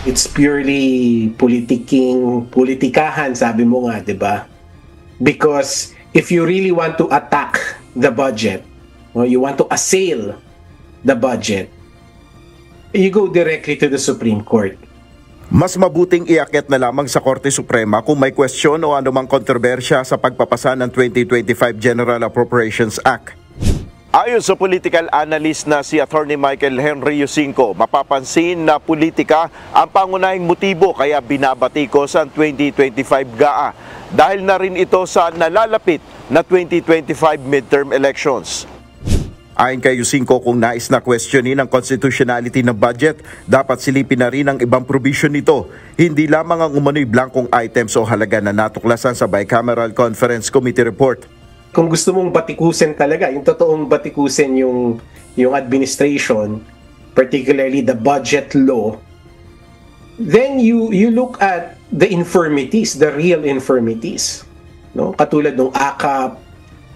It's purely politikahan, sabi mo nga, 'di ba? Because if you really want to attack the budget, or you want to assail the budget, you go directly to the Supreme Court. Mas mabuting iakyat na lamang sa Korte Suprema kung may question o anumang kontrobersya sa pagpapasa ng 2025 General Appropriations Act. Ayon sa political analyst na si Attorney Michael Henry Yusinko, mapapansin na politika ang pangunahing motibo kaya binabatikos ang 2025 GAA dahil na rin ito sa nalalapit na 2025 midterm elections. Ayon kay Yusinko, kung nais na questionin ang constitutionality ng budget, dapat silipin na rin ang ibang provision nito. Hindi lamang ang umano'y blankong items o halaga na natuklasan sa Bicameral Conference Committee report. Kung gusto mong batikusin talaga, yung totoong batikusin yung administration, particularly the budget law, then you look at the infirmities, the real infirmities, no? Katulad ng AKAP,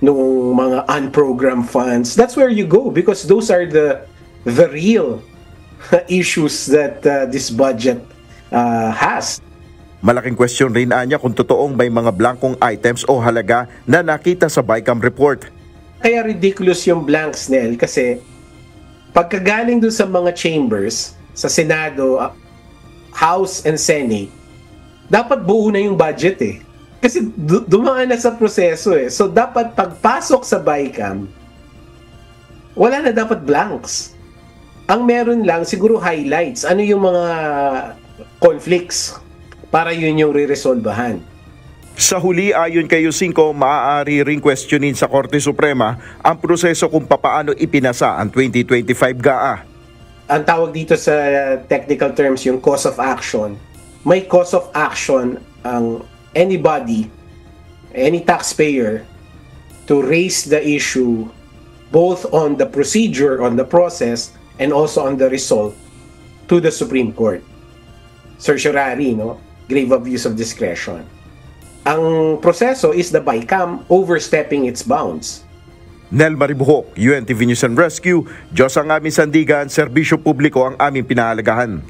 nung mga unprogrammed funds. That's where you go because those are the real issues that this budget has. Malaking question rin anya kung totoong may mga blankong items o halaga na nakita sa BICAM report. Kaya ridiculous yung blanks, Nel, kasi pagkagaling dun sa mga chambers, sa Senado, House and Senate, dapat buo na yung budget eh. Kasi dumaan na sa proseso eh. So dapat pagpasok sa BICAM, wala na dapat blanks. Ang meron lang siguro highlights. Ano yung mga conflicts para yun yung re-resolbahan. Sa huli, ayon kay Yusinko, maaari ring questionin sa Korte Suprema ang proseso kung papaano ipinasa ang 2025 GAA. Ang tawag dito sa technical terms yung cause of action. May cause of action ang anybody, any taxpayer, to raise the issue both on the procedure, on the process, and also on the result to the Supreme Court. Certiorari, no? Grave abuse of discretion. Ang proseso is the BICAM overstepping its bounds. Nel Maribuhok, UNTV News and Rescue, Diyos ang aming sandigan, serbisyo publiko ang aming pinahalagahan.